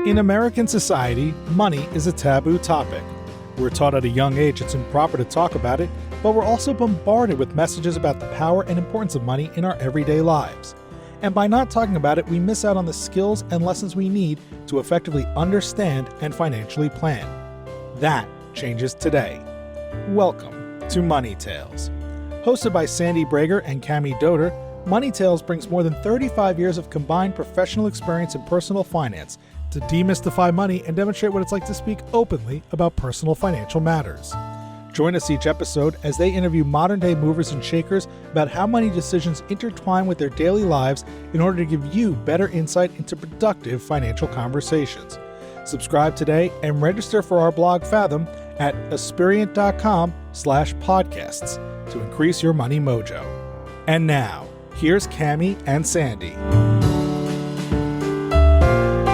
In American society, money is a taboo topic. We're taught at a young age it's improper to talk about it, but we're also bombarded with messages about the power and importance of money in our everyday lives. And by not talking about it, we miss out on the skills and lessons we need to effectively understand and financially plan. That changes today. Welcome to Money Tales. Hosted by Sandy Brager and Cami Doder, Money Tales brings more than 35 years of combined professional experience in personal finance to demystify money and demonstrate what it's like to speak openly about personal financial matters. Join us each episode as they interview modern-day movers and shakers about how money decisions intertwine with their daily lives in order to give you better insight into productive financial conversations. Subscribe today and register for our blog Fathom at aspiriant.com/podcasts to increase your money mojo. And now, here's Cami and Sandy.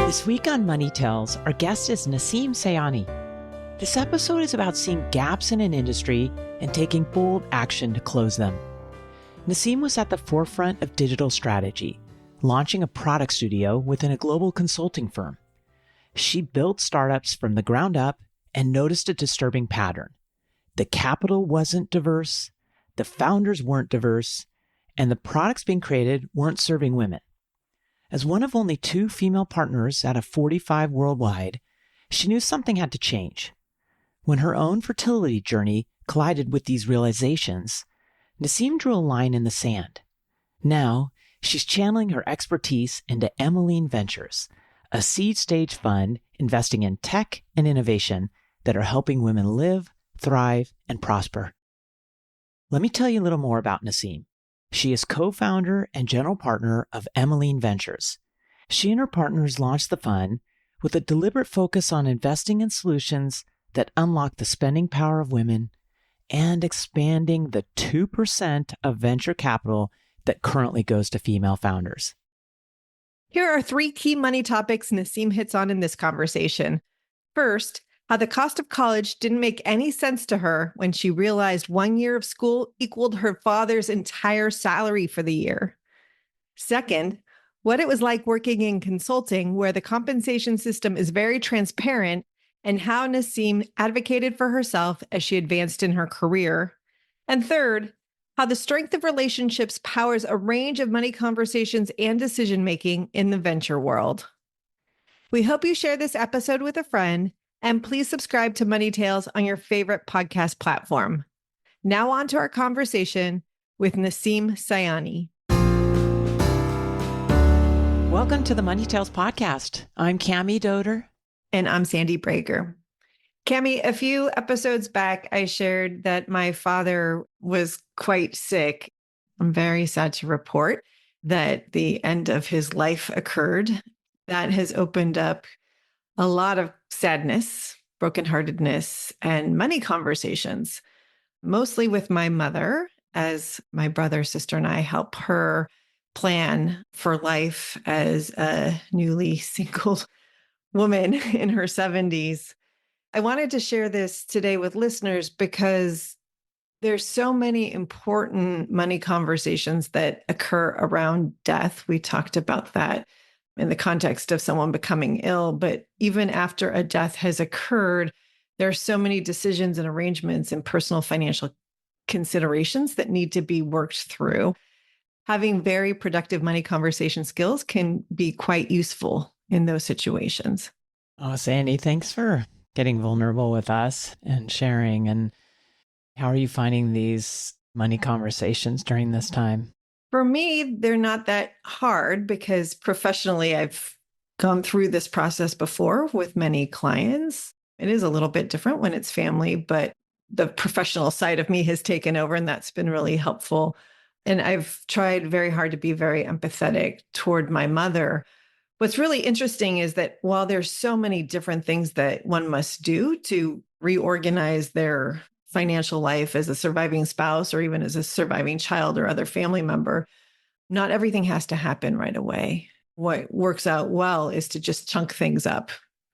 This week on Money Tales, our guest is Naseem Sayani. This episode is about seeing gaps in an industry and taking bold action to close them. Naseem was at the forefront of digital strategy, launching a product studio within a global consulting firm. She built startups from the ground up and noticed a disturbing pattern. The capital wasn't diverse, the founders weren't diverse, and the products being created weren't serving women. As one of only 2 female partners out of 45 worldwide, she knew something had to change. When her own fertility journey collided with these realizations, Naseem drew a line in the sand. Now, she's channeling her expertise into Emmeline Ventures, a seed-stage fund investing in tech and innovation that are helping women live, thrive, and prosper. Let me tell you a little more about Naseem. She is co-founder and general partner of Emmeline Ventures. She and her partners launched the fund with a deliberate focus on investing in solutions that unlock the spending power of women and expanding the 2% of venture capital that currently goes to female founders. Here are 3 key money topics Naseem hits on in this conversation. First, how the cost of college didn't make any sense to her when she realized 1 year of school equaled her father's entire salary for the year. Second, what it was like working in consulting where the compensation system is very transparent and how Naseem advocated for herself as she advanced in her career. And third, how the strength of relationships powers a range of money conversations and decision-making in the venture world. We hope you share this episode with a friend, and please subscribe to Money Tales on your favorite podcast platform. Now on to our conversation with Naseem Sayani. Welcome to the Money Tales podcast. I'm Cami Doder. And I'm Sandy Brager. Cami, a few episodes back, I shared that my father was quite sick. I'm very sad to report that the end of his life occurred. That has opened up a lot of sadness, brokenheartedness, and money conversations, mostly with my mother, as my brother, sister, and I help her plan for life as a newly single woman in her 70s. I wanted to share this today with listeners because there's so many important money conversations that occur around death. We talked about that in the context of someone becoming ill, but even after a death has occurred, there are so many decisions and arrangements and personal financial considerations that need to be worked through. Having very productive money conversation skills can be quite useful in those situations. Oh, Sandy, thanks for getting vulnerable with us and sharing. And how are you finding these money conversations during this time? For me, they're not that hard because professionally, I've gone through this process before with many clients. It is a little bit different when it's family, but the professional side of me has taken over, and that's been really helpful. And I've tried very hard to be very empathetic toward my mother. What's really interesting is that while there's so many different things that one must do to reorganize their financial life as a surviving spouse or even as a surviving child or other family member, not everything has to happen right away. What works out well is to just chunk things up,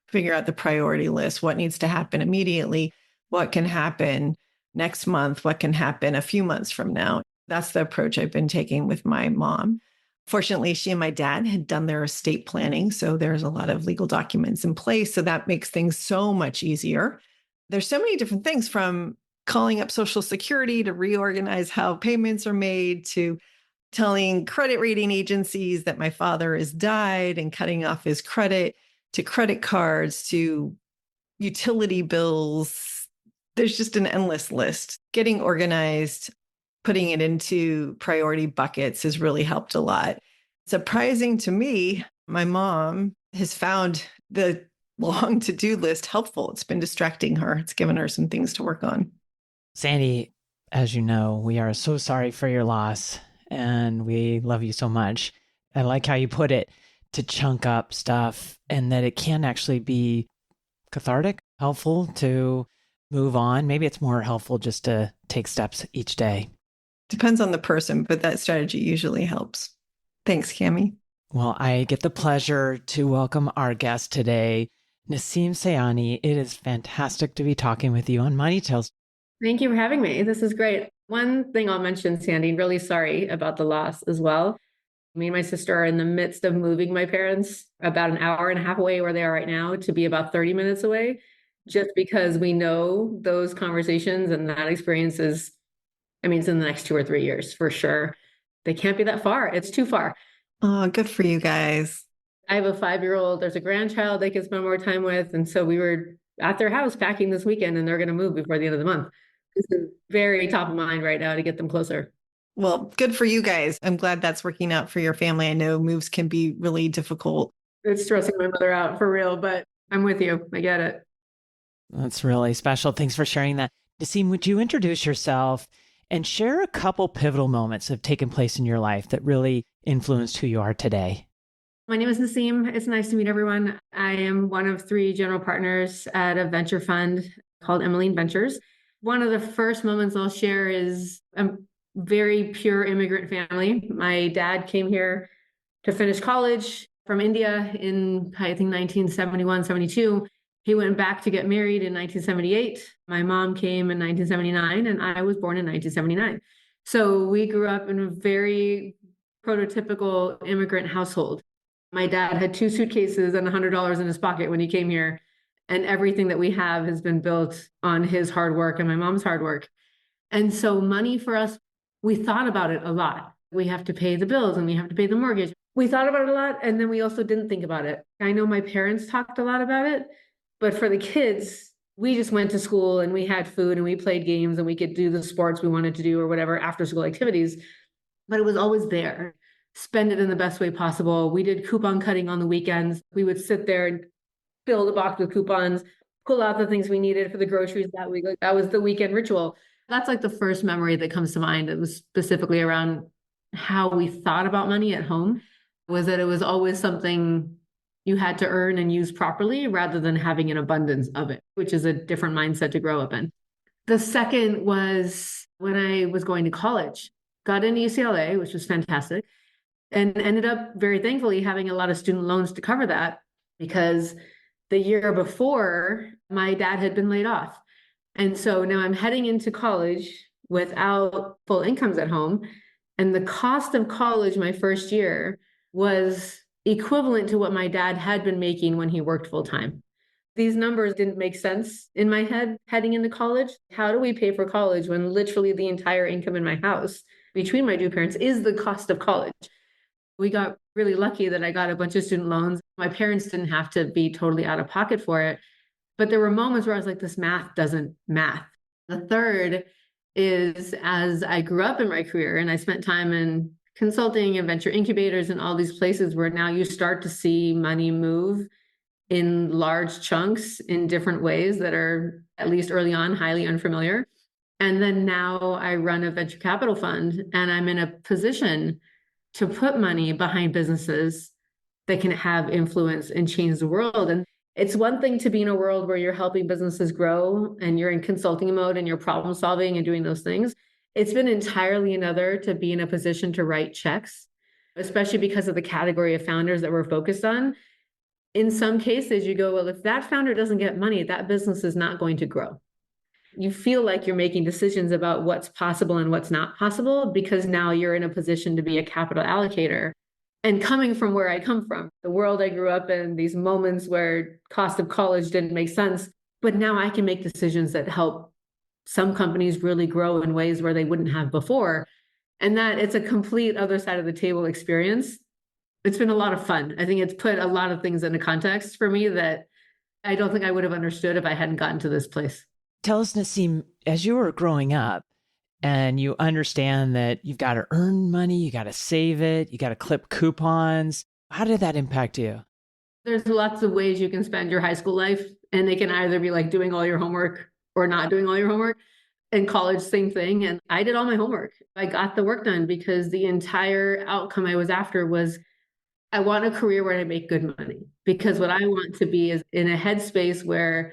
figure out the priority list, what needs to happen immediately, what can happen next month, what can happen a few months from now. That's the approach I've been taking with my mom. Fortunately, she and my dad had done their estate planning. So there's a lot of legal documents in place. So that makes things so much easier. There's so many different things, from calling up Social Security to reorganize how payments are made, to telling credit rating agencies that my father has died and cutting off his credit, to credit cards, to utility bills. There's just an endless list. Getting organized, putting it into priority buckets has really helped a lot. Surprising to me, my mom has found the long to-do list helpful. It's been distracting her. It's given her some things to work on. Sandy, as you know, we are so sorry for your loss and we love you so much. I like how you put it, to chunk up stuff, and that it can actually be cathartic, helpful to move on. Maybe it's more helpful just to take steps each day. Depends on the person, but that strategy usually helps. Thanks, Cami. Well, I get the pleasure to welcome our guest today, Naseem Sayani. It is fantastic to be talking with you on Money Tales. Thank you for having me. This is great. One thing I'll mention, Sandy, really sorry about the loss as well. Me and my sister are in the midst of moving my parents about an hour and a half away where they are right now to be about 30 minutes away, just because we know those conversations and that experience is, it's in the next 2 or 3 years for sure. They can't be that far. It's too far. Oh, good for you guys. I have a 5-year-old. There's a grandchild they can spend more time with. And so we were at their house packing this weekend, and they're going to move before the end of the month. This is very top of mind right now to get them closer. Well, good for you guys. I'm glad that's working out for your family. I know moves can be really difficult. It's stressing my mother out for real, but I'm with you. I get it. That's really special. Thanks for sharing that. Naseem, would you introduce yourself and share a couple pivotal moments that have taken place in your life that really influenced who you are today? My name is Naseem. It's nice to meet everyone. I am one of 3 general partners at a venture fund called Emmeline Ventures. One of the first moments I'll share is I'm very pure immigrant family. My dad came here to finish college from India in, I think, 1971, 72. He went back to get married in 1978. My mom came in 1979, and I was born in 1979. So we grew up in a very prototypical immigrant household. My dad had 2 suitcases and $100 in his pocket when he came here. And everything that we have has been built on his hard work and my mom's hard work. And so money for us, we thought about it a lot. We have to pay the bills and we have to pay the mortgage. We thought about it a lot, and then we also didn't think about it. I know my parents talked a lot about it, but for the kids, we just went to school and we had food and we played games and we could do the sports we wanted to do or whatever after school activities. But it was always there. Spend it in the best way possible. We did coupon cutting on the weekends. We would sit there and fill the box with coupons, pull out the things we needed for the groceries that week. That was the weekend ritual. That's like the first memory that comes to mind. It was specifically around how we thought about money at home, was that it was always something you had to earn and use properly rather than having an abundance of it, which is a different mindset to grow up in. The second was when I was going to college, got into UCLA, which was fantastic, and ended up very thankfully having a lot of student loans to cover that, because the year before my dad had been laid off. And so now I'm heading into college without full incomes at home. And the cost of college my first year was equivalent to what my dad had been making when he worked full time. These numbers didn't make sense in my head heading into college. How do we pay for college when literally the entire income in my house between my 2 parents is the cost of college? We got really lucky that I got a bunch of student loans. My parents didn't have to be totally out of pocket for it. But there were moments where I was like, this math doesn't math. The third is, as I grew up in my career and I spent time in consulting and venture incubators and all these places where now you start to see money move in large chunks in different ways that are, at least early on, highly unfamiliar. And then now I run a venture capital fund, and I'm in a position to put money behind businesses that can have influence and change the world. And it's one thing to be in a world where you're helping businesses grow and you're in consulting mode and you're problem solving and doing those things. It's been entirely another to be in a position to write checks, especially because of the category of founders that we're focused on. In some cases, you go, well, if that founder doesn't get money, that business is not going to grow. You feel like you're making decisions about what's possible and what's not possible because now you're in a position to be a capital allocator. And coming from where I come from, the world I grew up in, these moments where cost of college didn't make sense, but now I can make decisions that help some companies really grow in ways where they wouldn't have before. And that it's a complete other side of the table experience. It's been a lot of fun. I think it's put a lot of things into context for me that I don't think I would have understood if I hadn't gotten to this place. Tell us, Naseem, as you were growing up and you understand that you've got to earn money, you got to save it, you got to clip coupons. How did that impact you? There's lots of ways you can spend your high school life, and they can either be like doing all your homework or not doing all your homework. In college, same thing. And I did all my homework. I got the work done because the entire outcome I was after was I want a career where I make good money, because what I want to be is in a headspace where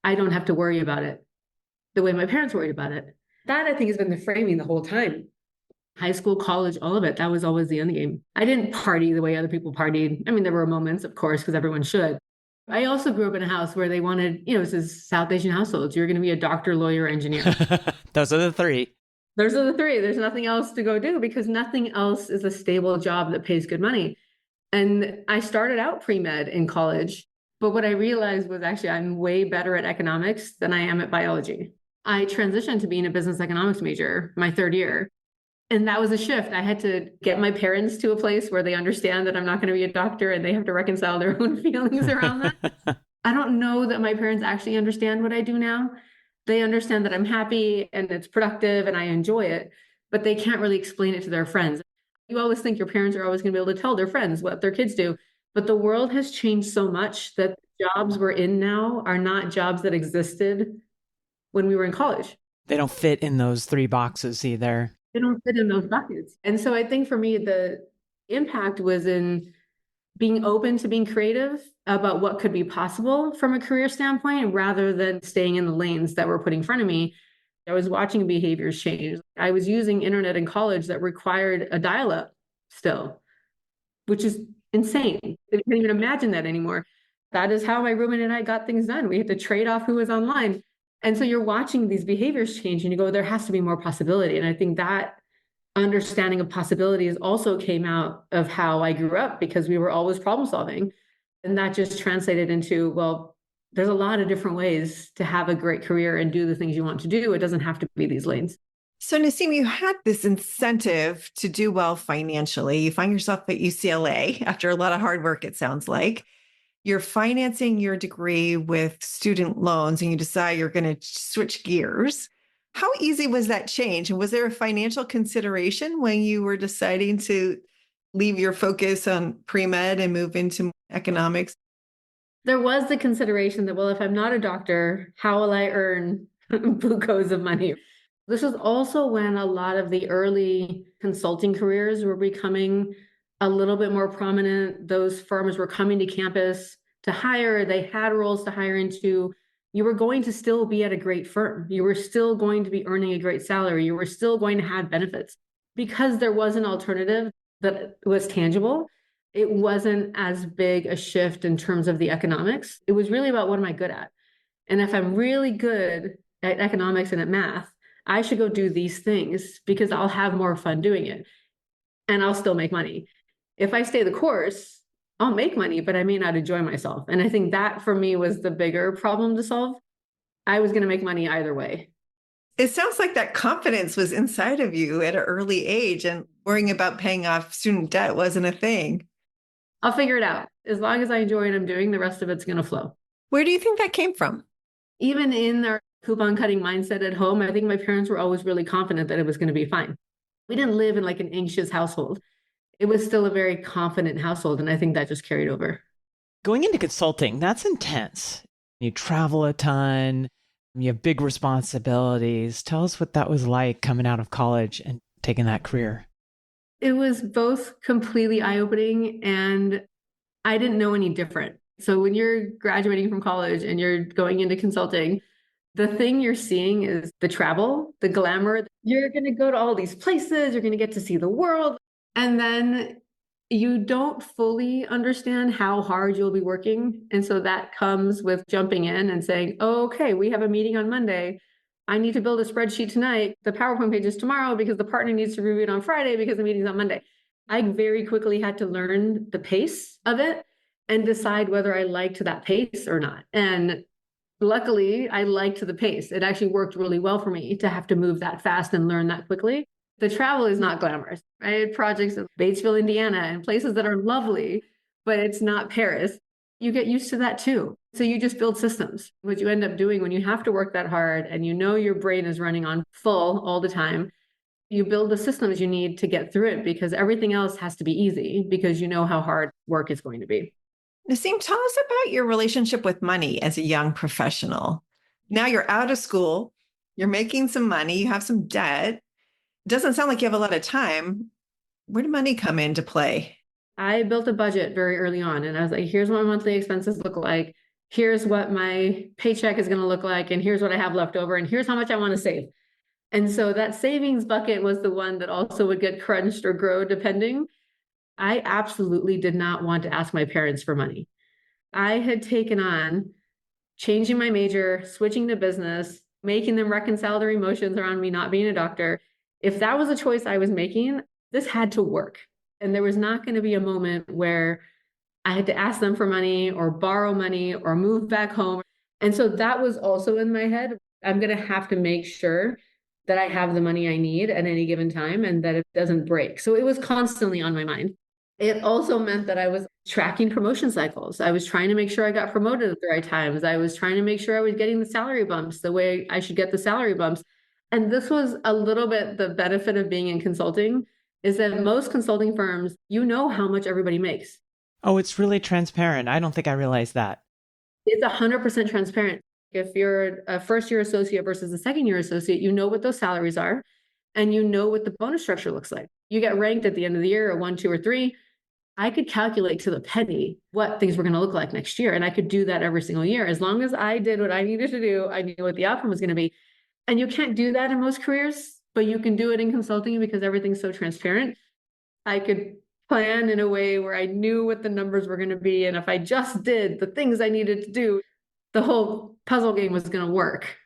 I don't have to worry about it the way my parents worried about it. That I think has been the framing the whole time. High school, college, all of it. That was always the end game. I didn't party the way other people partied. I mean, there were moments, of course, because everyone should. I also grew up in a house where they wanted, this is South Asian households. You're going to be a doctor, lawyer, engineer. Those are the three. Those are the three. There's nothing else to go do because nothing else is a stable job that pays good money. And I started out pre-med in college, but what I realized was actually I'm way better at economics than I am at biology. I transitioned to being a business economics major my third year. And that was a shift. I had to get my parents to a place where they understand that I'm not going to be a doctor and they have to reconcile their own feelings around that. I don't know that my parents actually understand what I do now. They understand that I'm happy and it's productive and I enjoy it, but they can't really explain it to their friends. You always think your parents are always going to be able to tell their friends what their kids do, but the world has changed so much that jobs we're in now are not jobs that existed when we were in college. They don't fit in those three boxes either. They don't fit in those buckets. And so I think for me, the impact was in being open to being creative about what could be possible from a career standpoint, rather than staying in the lanes that were put in front of me. I was watching behaviors change. I was using internet in college that required a dial-up still, which is insane. I can't even imagine that anymore. That is how my roommate and I got things done. We had to trade off who was online. And so you're watching these behaviors change and you go, there has to be more possibility. And I think that understanding of possibilities also came out of how I grew up, because we were always problem solving. And that just translated into, well, there's a lot of different ways to have a great career and do the things you want to do. It doesn't have to be these lanes. So Naseem, you had this incentive to do well financially. You find yourself at UCLA after a lot of hard work, it sounds like. You're financing your degree with student loans and you decide you're going to switch gears. How easy was that change? And was there a financial consideration when you were deciding to leave your focus on pre-med and move into economics? There was the consideration that, well, if I'm not a doctor, how will I earn bucos of money? This was also when a lot of the early consulting careers were becoming a little bit more prominent. Those firms were coming to campus to hire. They had roles to hire into. You were going to still be at a great firm. You were still going to be earning a great salary. You were still going to have benefits. Because there was an alternative that was tangible, it wasn't as big a shift in terms of the economics. It was really about what am I good at? And if I'm really good at economics and at math, I should go do these things because I'll have more fun doing it and I'll still make money. If I stay the course, I'll make money, but I may not enjoy myself. And I think that for me was the bigger problem to solve. I was going to make money either way. It sounds like that confidence was inside of you at an early age and worrying about paying off student debt wasn't a thing. I'll figure it out. As long as I enjoy what I'm doing, the rest of it's going to flow. Where do you think that came from? Even in our coupon cutting mindset at home, I think my parents were always really confident that it was going to be fine. We didn't live in like an anxious household. It was still a very confident household. And I think that just carried over. Going into consulting, that's intense. You travel a ton, you have big responsibilities. Tell us what that was like coming out of college and taking that career. It was both completely eye-opening and I didn't know any different. So when you're graduating from college and you're going into consulting, the thing you're seeing is the travel, the glamour. You're going to go to all these places, you're going to get to see the world. And then you don't fully understand how hard you'll be working. And so that comes with jumping in and saying, oh, okay, we have a meeting on Monday. I need to build a spreadsheet tonight. The PowerPoint page is tomorrow because the partner needs to review it on Friday because the meeting's on Monday. I very quickly had to learn the pace of it and decide whether I liked that pace or not. And luckily, I liked the pace. It actually worked really well for me to have to move that fast and learn that quickly. The travel is not glamorous. I had projects in Batesville, Indiana, and places that are lovely, but it's not Paris. You get used to that too. So you just build systems. What you end up doing when you have to work that hard and you know your brain is running on full all the time, you build the systems you need to get through it, because everything else has to be easy because you know how hard work is going to be. Naseem, tell us about your relationship with money as a young professional. Now you're out of school, you're making some money, you have some debt. It doesn't sound like you have a lot of time. Where did money come into play? I built a budget very early on, and I was like, here's what my monthly expenses look like. Here's what my paycheck is going to look like. And here's what I have left over. And here's how much I want to save. And so that savings bucket was the one that also would get crunched or grow depending. I absolutely did not want to ask my parents for money. I had taken on changing my major, switching to business, making them reconcile their emotions around me not being a doctor. If that was a choice I was making, this had to work. And there was not going to be a moment where I had to ask them for money or borrow money or move back home. And so that was also in my head. I'm going to have to make sure that I have the money I need at any given time and that it doesn't break. So it was constantly on my mind. It also meant that I was tracking promotion cycles. I was trying to make sure I got promoted at the right times. I was trying to make sure I was getting the salary bumps the way I should get the salary bumps. And this was a little bit the benefit of being in consulting, is that most consulting firms, you know how much everybody makes. Oh, it's really transparent. I don't think I realized that. It's 100% transparent. If you're a first-year associate versus a second-year associate, you know what those salaries are, and you know what the bonus structure looks like. You get ranked at the end of the year, a 1, 2, or 3. I could calculate to the penny what things were going to look like next year, and I could do that every single year. As long as I did what I needed to do, I knew what the outcome was going to be. And you can't do that in most careers, but you can do it in consulting because everything's so transparent. I could plan in a way where I knew what the numbers were going to be, and if I just did the things I needed to do, the whole puzzle game was going to work.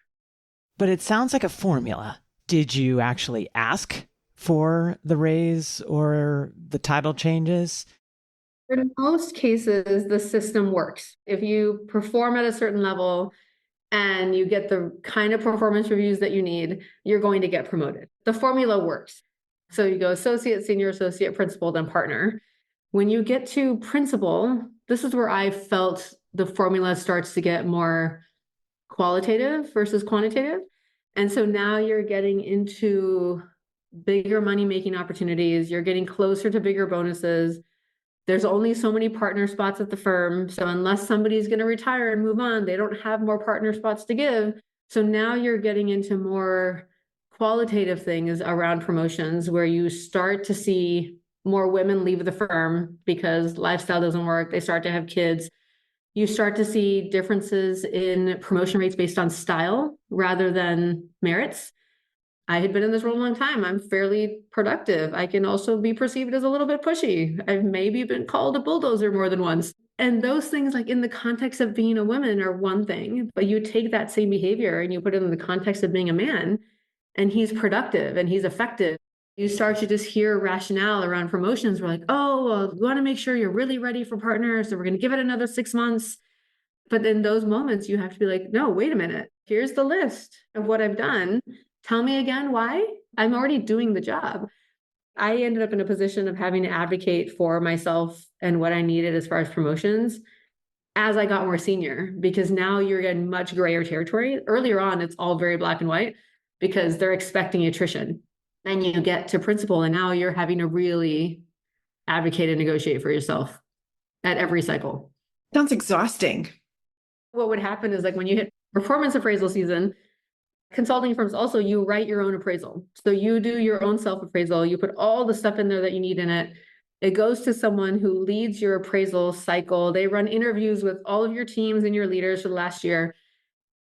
But it sounds like a formula. Did you actually ask for the raise or the title changes? In most cases, the system works. If you perform at a certain level and you get the kind of performance reviews that you need, you're going to get promoted. The formula works. So you go associate, senior associate, principal, then partner. When you get to principal, this is where I felt the formula starts to get more qualitative versus quantitative. And so now you're getting into bigger money-making opportunities. You're getting closer to bigger bonuses. There's only so many partner spots at the firm. So unless somebody's going to retire and move on, they don't have more partner spots to give. So now you're getting into more qualitative things around promotions where you start to see more women leave the firm because lifestyle doesn't work. They start to have kids. You start to see differences in promotion rates based on style rather than merits. I had been in this role a long time. I'm fairly productive. I can also be perceived as a little bit pushy. I've maybe been called a bulldozer more than once. And those things, like in the context of being a woman, are one thing, but you take that same behavior and you put it in the context of being a man, and he's productive and he's effective. You start to just hear rationale around promotions. We're like, oh, well, we want to make sure you're really ready for partners. So we're going to give it another 6 months. But in those moments, you have to be like, no, wait a minute. Here's the list of what I've done. Tell me again why. I'm already doing the job. I ended up in a position of having to advocate for myself and what I needed as far as promotions as I got more senior, because now you're in much grayer territory. Earlier on, it's all very black and white because they're expecting attrition. Then you get to principal, and now you're having to really advocate and negotiate for yourself at every cycle. Sounds exhausting. What would happen is, like, when you hit performance appraisal season, consulting firms also, you write your own appraisal. So you do your own self-appraisal. You put all the stuff in there that you need in it. It goes to someone who leads your appraisal cycle. They run interviews with all of your teams and your leaders for the last year.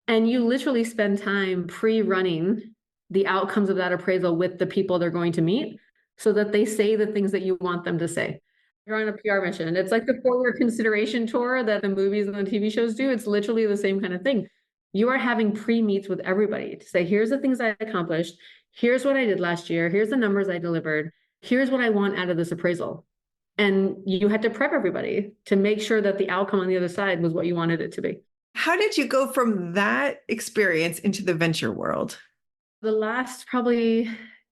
And you literally spend time pre-running the outcomes of that appraisal with the people they're going to meet so that they say the things that you want them to say. You're on a PR mission. It's like the 4-year consideration tour that the movies and the TV shows do. It's literally the same kind of thing. You are having pre-meets with everybody to say, here's the things I accomplished. Here's what I did last year. Here's the numbers I delivered. Here's what I want out of this appraisal. And you had to prep everybody to make sure that the outcome on the other side was what you wanted it to be. How did you go from that experience into the venture world? The last probably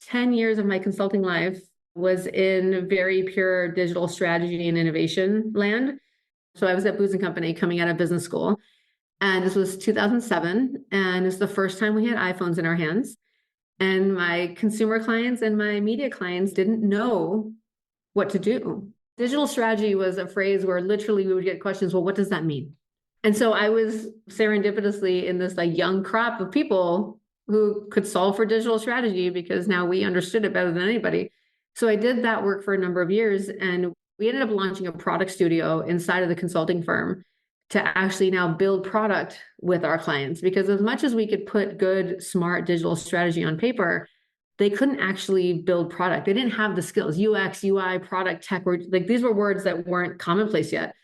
10 years of my consulting life was in very pure digital strategy and innovation land. So I was at Booz & Company coming out of business school. And this was 2007. And it's the first time we had iPhones in our hands. And my consumer clients and my media clients didn't know what to do. Digital strategy was a phrase where literally we would get questions, well, what does that mean? And so I was serendipitously in this like young crop of people who could solve for digital strategy because now we understood it better than anybody. So I did that work for a number of years, and we ended up launching a product studio inside of the consulting firm to actually now build product with our clients. Because as much as we could put good, smart digital strategy on paper, they couldn't actually build product. They didn't have the skills. UX, UI, product, tech, were like these were words that weren't commonplace yet.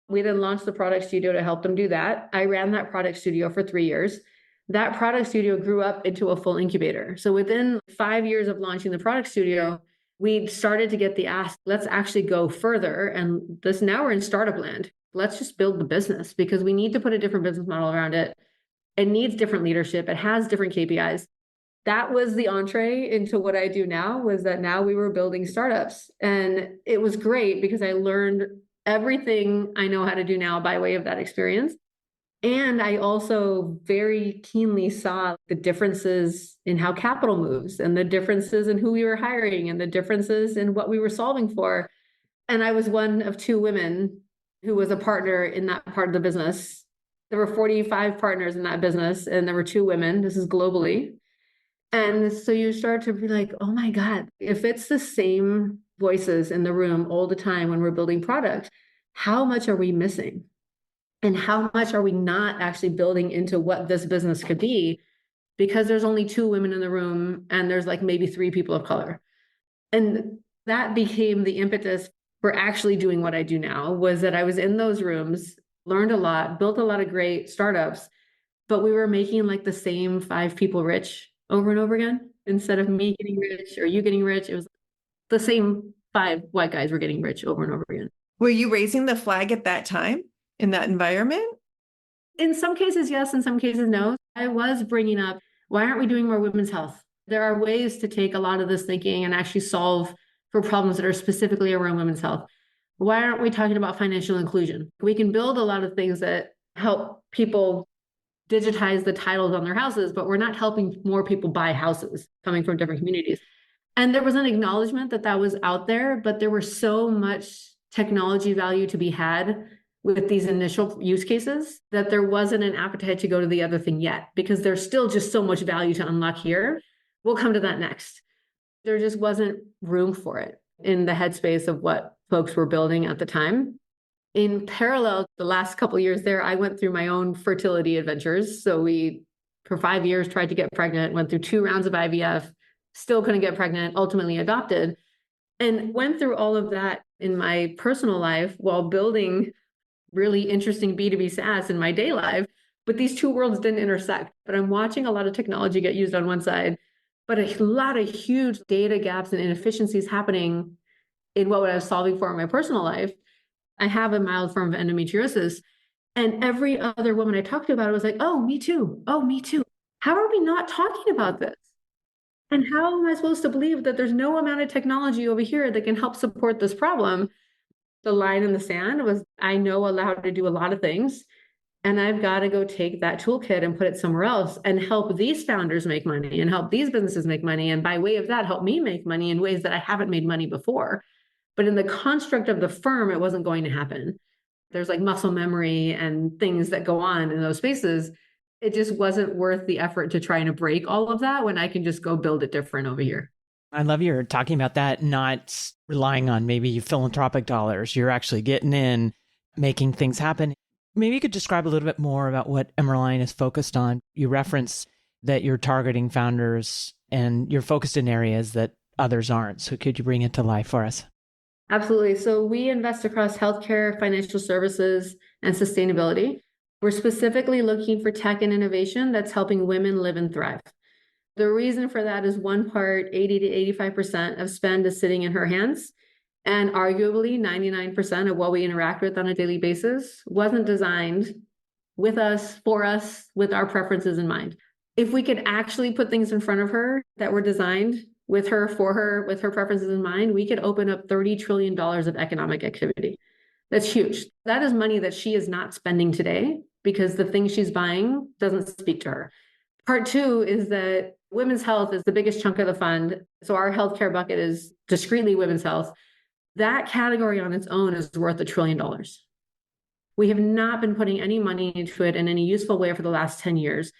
We then launched the product studio to help them do that. I ran that product studio for 3 years. That product studio grew up into a full incubator. So within 5 years of launching the product studio, we started to get the ask, let's actually go further. And this now we're in startup land. Let's just build the business because we need to put a different business model around it. It needs different leadership. It has different KPIs. That was the entree into what I do now, was that now we were building startups. And it was great because I learned everything I know how to do now by way of that experience. And I also very keenly saw the differences in how capital moves and the differences in who we were hiring and the differences in what we were solving for. And I was one of 2 women who was a partner in that part of the business. There were 45 partners in that business, and there were 2 women. This is globally. And so you start to be like, oh my God, if it's the same voices in the room all the time when we're building product, how much are we missing? And how much are we not actually building into what this business could be? Because there's only 2 women in the room and there's like maybe 3 people of color. And that became the impetus for actually doing what I do now, was that I was in those rooms, learned a lot, built a lot of great startups, but we were making like the same 5 people rich over and over again. Instead of me getting rich or you getting rich, it was the same 5 white guys were getting rich over and over again. Were you raising the flag at that time in that environment? In some cases, yes. In some cases, no. I was bringing up, why aren't we doing more women's health? There are ways to take a lot of this thinking and actually solve for problems that are specifically around women's health. Why aren't we talking about financial inclusion? We can build a lot of things that help people digitize the titles on their houses, but we're not helping more people buy houses coming from different communities. And there was an acknowledgement that that was out there, but there was so much technology value to be had with these initial use cases that there wasn't an appetite to go to the other thing yet, because there's still just so much value to unlock here. We'll come to that next. There just wasn't room for it in the headspace of what folks were building at the time. In parallel, the last couple of years there, I went through my own fertility adventures. So we, for 5 years, tried to get pregnant, went through 2 rounds of IVF, still couldn't get pregnant, ultimately adopted, and went through all of that in my personal life while building really interesting B2B SaaS in my day life. But these 2 worlds didn't intersect. But I'm watching a lot of technology get used on one side, but a lot of huge data gaps and inefficiencies happening in what I was solving for in my personal life. I have a mild form of endometriosis. And every other woman I talked to about it was like, oh, me too. Oh, me too. How are we not talking about this? And how am I supposed to believe that there's no amount of technology over here that can help support this problem? The line in the sand was, I know how to do a lot of things, and I've got to go take that toolkit and put it somewhere else and help these founders make money and help these businesses make money. And by way of that, help me make money in ways that I haven't made money before. But in the construct of the firm, it wasn't going to happen. There's like muscle memory and things that go on in those spaces. It just wasn't worth the effort to try and break all of that when I can just go build it different over here. I love you're talking about that, not relying on maybe philanthropic dollars. You're actually getting in, making things happen. Maybe you could describe a little bit more about what Emmeline is focused on. You reference that you're targeting founders and you're focused in areas that others aren't. So could you bring it to life for us? Absolutely. So we invest across healthcare, financial services, and sustainability. We're specifically looking for tech and innovation that's helping women live and thrive. The reason for that is one part, 80 to 85% of spend is sitting in her hands. And arguably 99% of what we interact with on a daily basis wasn't designed with us, for us, with our preferences in mind. If we could actually put things in front of her that were designed with her, for her, with her preferences in mind, we could open up $30 trillion of economic activity. That's huge. That is money that she is not spending today because the thing she's buying doesn't speak to her. Part two is that women's health is the biggest chunk of the fund. So our healthcare bucket is discretely women's health. That category on its own is worth $1 trillion. We have not been putting any money into it in any useful way for the last 10 years.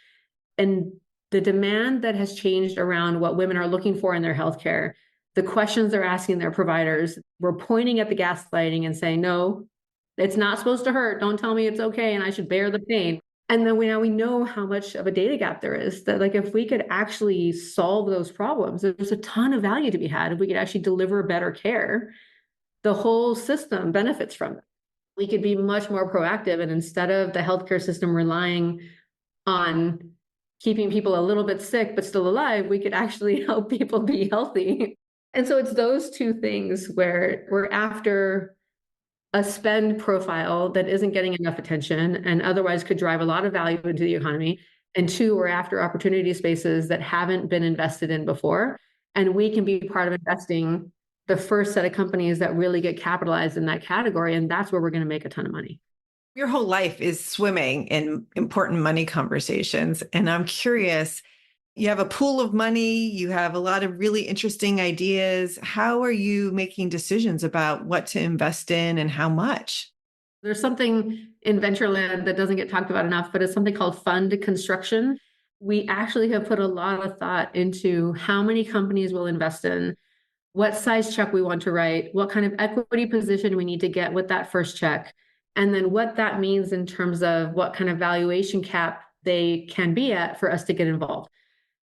And the demand that has changed around what women are looking for in their healthcare, the questions they're asking their providers, we're pointing at the gaslighting and saying, no, it's not supposed to hurt. Don't tell me it's okay and I should bear the pain. And then we know how much of a data gap there is, that like if we could actually solve those problems, there's a ton of value to be had. If we could actually deliver better care, the whole system benefits from it. We could be much more proactive. And instead of the healthcare system relying on keeping people a little bit sick but still alive, we could actually help people be healthy. And so it's those two things where we're after a spend profile that isn't getting enough attention and otherwise could drive a lot of value into the economy. And two, we're after opportunity spaces that haven't been invested in before. And we can be part of investing the first set of companies that really get capitalized in that category. And that's where we're going to make a ton of money. Your whole life is swimming in important money conversations. And I'm curious, you have a pool of money, you have a lot of really interesting ideas. How are you making decisions about what to invest in and how much? There's something in venture land that doesn't get talked about enough, but it's something called fund construction. We actually have put a lot of thought into how many companies we'll invest in, what size check we want to write, what kind of equity position we need to get with that first check, and then what that means in terms of what kind of valuation cap they can be at for us to get involved.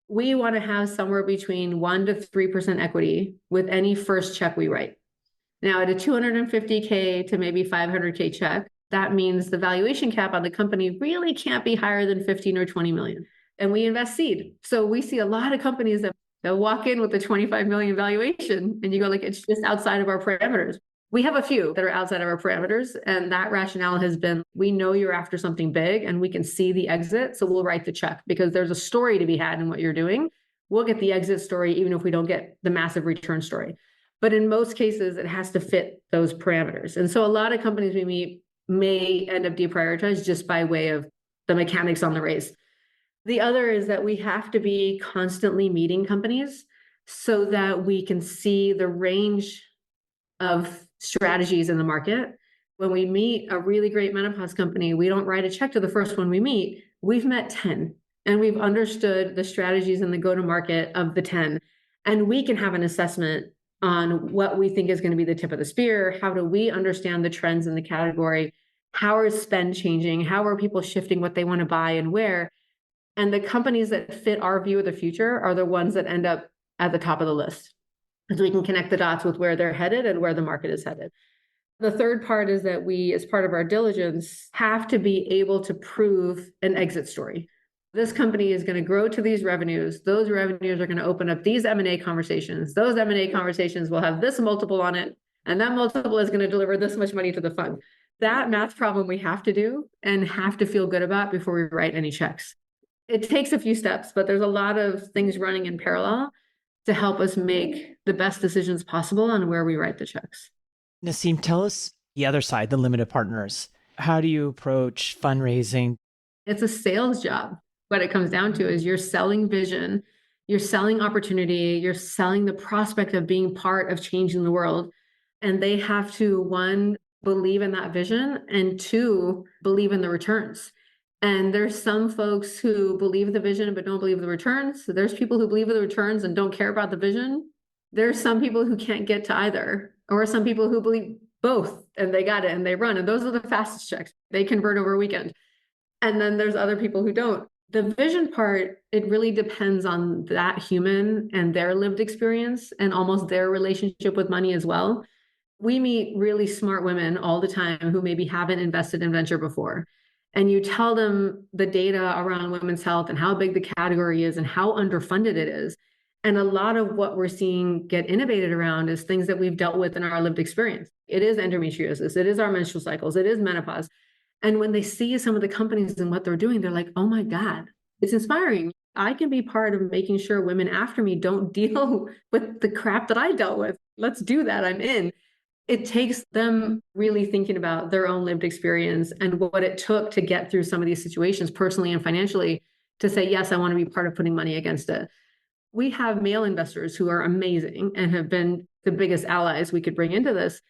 We want to have somewhere between 1% to 3% equity with any first check we write. Now, at a $250K to maybe $500K check, that means the valuation cap on the company really can't be higher than 15 or 20 million. And we invest seed. So we see a lot of companies that they'll walk in with a 25 million valuation and you go like, it's just outside of our parameters. We have a few that are outside of our parameters. And that rationale has been, we know you're after something big and we can see the exit. So we'll write the check because there's a story to be had in what you're doing. We'll get the exit story, even if we don't get the massive return story. But in most cases, it has to fit those parameters. And so a lot of companies we meet may end up deprioritized just by way of the mechanics on the race. The other is that we have to be constantly meeting companies so that we can see the range of strategies in the market. When we meet a really great menopause company, we don't write a check to the first one we meet. We've met 10 and we've understood the strategies and the go-to-market of the 10. And we can have an assessment on what we think is going to be the tip of the spear. How do we understand the trends in the category? How is spend changing? How are people shifting what they want to buy and where? And the companies that fit our view of the future are the ones that end up at the top of the list, because we can connect the dots with where they're headed and where the market is headed. The third part is that we, as part of our diligence, have to be able to prove an exit story. This company is going to grow to these revenues. Those revenues are going to open up these M&A conversations. Those M&A conversations will have this multiple on it, and that multiple is going to deliver this much money to the fund. That math problem we have to do and have to feel good about before we write any checks. It takes a few steps, but there's a lot of things running in parallel to help us make the best decisions possible on where we write the checks. Naseem, tell us the other side, the limited partners. How do you approach fundraising? It's a sales job. What it comes down to is you're selling vision, you're selling opportunity, you're selling the prospect of being part of changing the world. And they have to, one, believe in that vision, and two, believe in the returns. And there's some folks who believe the vision but don't believe the returns. So there's people who believe in the returns and don't care about the vision. There's some people who can't get to either, or some people who believe both and they got it and they run. And those are the fastest checks. They convert over a weekend. And then there's other people who don't. The vision part, it really depends on that human and their lived experience and almost their relationship with money as well. We meet really smart women all the time who maybe haven't invested in venture before. and you tell them the data around women's health and how big the category is and how underfunded it is. And a lot of what we're seeing get innovated around is things that we've dealt with in our lived experience. It is endometriosis, it is our menstrual cycles, it is menopause. And when they see some of the companies and what they're doing, they're like, oh my God, it's inspiring. I can be part of making sure women after me don't deal with the crap that I dealt with. Let's do that. I'm in. It takes them really thinking about their own lived experience and what it took to get through some of these situations personally and financially to say, yes, I want to be part of putting money against it. We have male investors who are amazing and have been the biggest allies we could bring into this.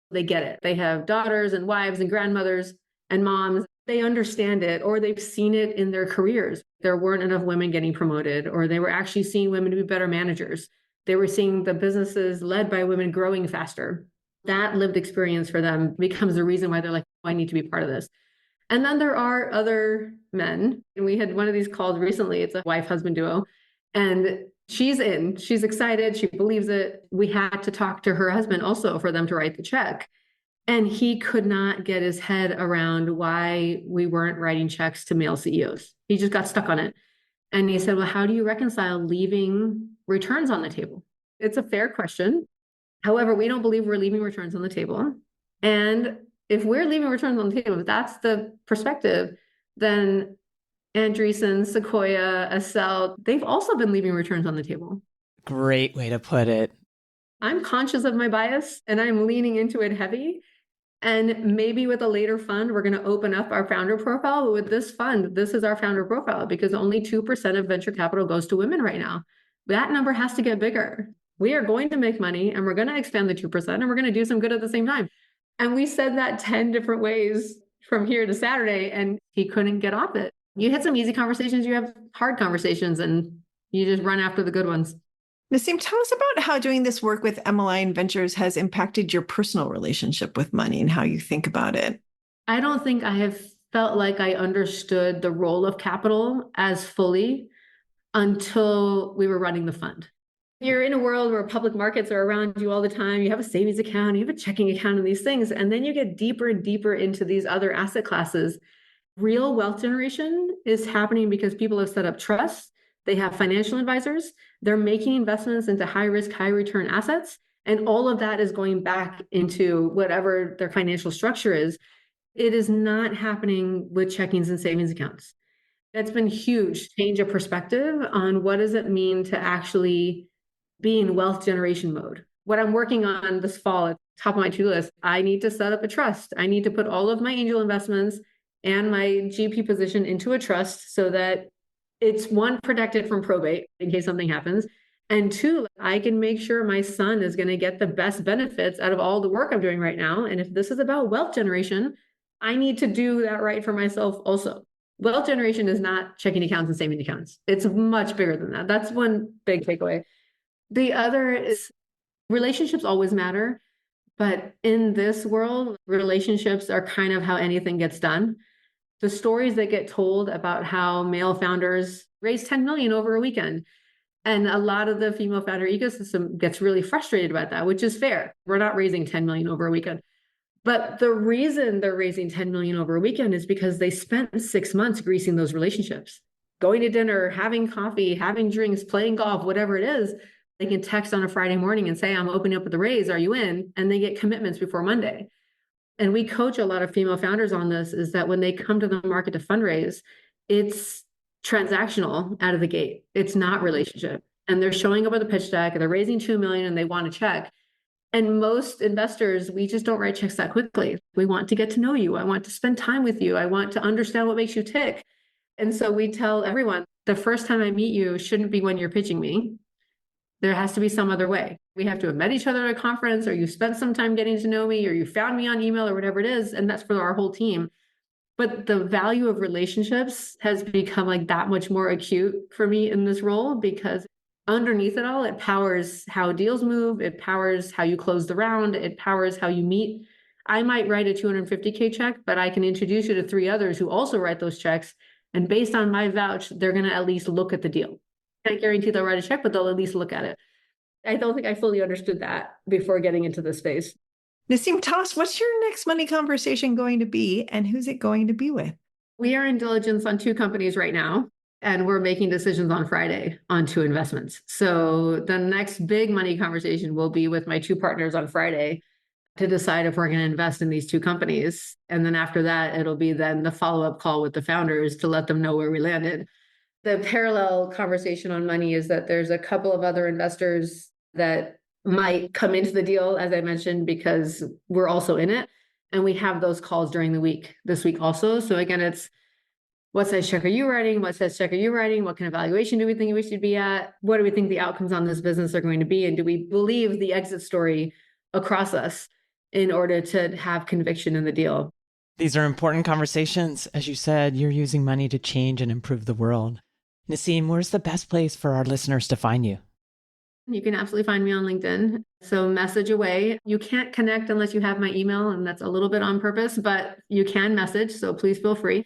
They get it. They have daughters and wives and grandmothers and moms. They understand it, or they've seen it in their careers. There weren't enough women getting promoted, or they were actually seeing women to be better managers. They were seeing the businesses led by women growing faster. That lived experience for them becomes the reason why they're like, oh, I need to be part of this. And then there are other men. And we had one of these calls recently. It's a wife-husband duo. And she's in, she's excited. She believes it. We had to talk to her husband also for them to write the check. And he could not get his head around why we weren't writing checks to male CEOs. He just got stuck on it. And he said, well, how do you reconcile leaving returns on the table? It's a fair question. However, we don't believe we're leaving returns on the table. And if we're leaving returns on the table, if that's the perspective, then Andreessen, Sequoia, Accel, they've also been leaving returns on the table. Great way to put it. I'm conscious of my bias and I'm leaning into it heavy. And maybe with a later fund, we're going to open up our founder profile. But with this fund, this is our founder profile because only 2% of venture capital goes to women right now. That number has to get bigger. We are going to make money and we're going to expand the 2% and we're going to do some good at the same time. And we said that 10 different ways from here to Saturday, and he couldn't get off it. You hit some easy conversations, you have hard conversations, and you just run after the good ones. Naseem, tell us about how doing this work with Emmeline Ventures has impacted your personal relationship with money and how you think about it. I don't think I have felt like I understood the role of capital as fully until we were running the fund. You're in a world where public markets are around you all the time. You have a savings account, you have a checking account, and these things. And then you get deeper and deeper into these other asset classes. Real wealth generation is happening because people have set up trusts. They have financial advisors. They're making investments into high risk, high return assets. And all of that is going back into whatever their financial structure is. It is not happening with checkings and savings accounts. That's been huge change of perspective on what does it mean to actually be in wealth generation mode. What I'm working on this fall at the top of my to-do list, I need to set up a trust. I need to put all of my angel investments and my GP position into a trust so that it's one, protected from probate in case something happens. And two, I can make sure my son is going to get the best benefits out of all the work I'm doing right now. And if this is about wealth generation, I need to do that right for myself also. Wealth generation is not checking accounts and saving accounts. It's much bigger than that. That's one big takeaway. The other is relationships always matter, but in this world, relationships are kind of how anything gets done. The stories that get told about how male founders raise 10 million over a weekend. And a lot of the female founder ecosystem gets really frustrated about that, which is fair. We're not raising 10 million over a weekend. But the reason they're raising 10 million over a weekend is because they spent 6 months greasing those relationships, going to dinner, having coffee, having drinks, playing golf, whatever it is. They can text on a Friday morning and say, I'm opening up with the raise. Are you in? And they get commitments before Monday. And we coach a lot of female founders on this, is that when they come to the market to fundraise, it's transactional out of the gate. It's not relationship. And they're showing up with a pitch deck and they're raising 2 million and they want a check. And most investors, we just don't write checks that quickly. We want to get to know you. I want to spend time with you. I want to understand what makes you tick. And so we tell everyone, the first time I meet you shouldn't be when you're pitching me. There has to be some other way. We have to have met each other at a conference, or you spent some time getting to know me, or you found me on email, or whatever it is. And that's for our whole team. But the value of relationships has become like that much more acute for me in this role, because underneath it all, it powers how deals move. It powers how you close the round. It powers how you meet. I might write a $250K check, but I can introduce you to 3 others who also write those checks. And based on my vouch, they're going to at least look at the deal. I can't guarantee they'll write a check, but they'll at least look at it. I don't think I fully understood that before getting into this space. Naseem, tell us, what's your next money conversation going to be and who's it going to be with? We are in diligence on 2 companies right now, and we're making decisions on Friday on 2 investments. So the next big money conversation will be with my 2 partners on Friday to decide if we're going to invest in these 2 companies. And then after that, it'll be then the follow-up call with the founders to let them know where we landed. The parallel conversation on money is that there's a couple of other investors that might come into the deal, as I mentioned, because we're also in it. And we have those calls during the week, this week also. So again, it's what size check are you writing? What size check are you writing? What kind of valuation do we think we should be at? What do we think the outcomes on this business are going to be? And do we believe the exit story across us in order to have conviction in the deal? These are important conversations. As you said, you're using money to change and improve the world. Naseem, where's the best place for our listeners to find you? You can absolutely find me on LinkedIn. So message away. You can't connect unless you have my email, and that's a little bit on purpose, but you can message. So please feel free.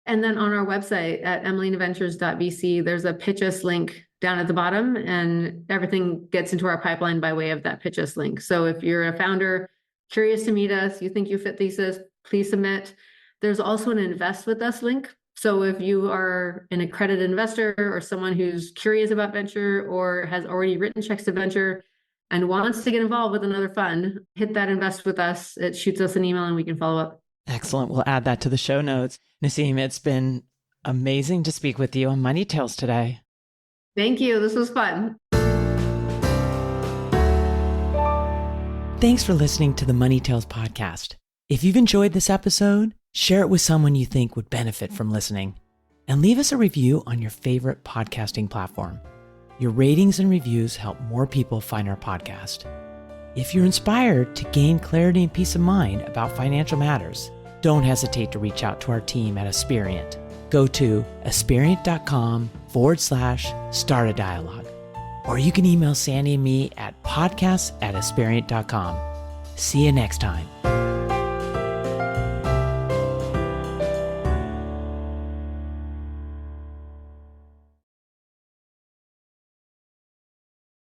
And then on our website at emmelineventures.vc, there's a pitch us link down at the bottom, and everything gets into our pipeline by way of that pitch us link. So if you're a founder, curious to meet us, you think you fit thesis, please submit. There's also an invest with us link. So if you are an accredited investor or someone who's curious about venture or has already written checks to venture and wants to get involved with another fund, hit that invest with us. It shoots us an email and we can follow up. Excellent. We'll add that to the show notes. Naseem, it's been amazing to speak with you on Money Tales today. Thank you. This was fun. Thanks for listening to the Money Tales podcast. If you've enjoyed this episode, share it with someone you think would benefit from listening, and leave us a review on your favorite podcasting platform. Your ratings and reviews help more people find our podcast. If you're inspired to gain clarity and peace of mind about financial matters, don't hesitate to reach out to our team at Aspiriant. Go to aspiriant.com/start a dialogue. Or you can email Sandy and me at podcasts@aspiriant.com. See you next time.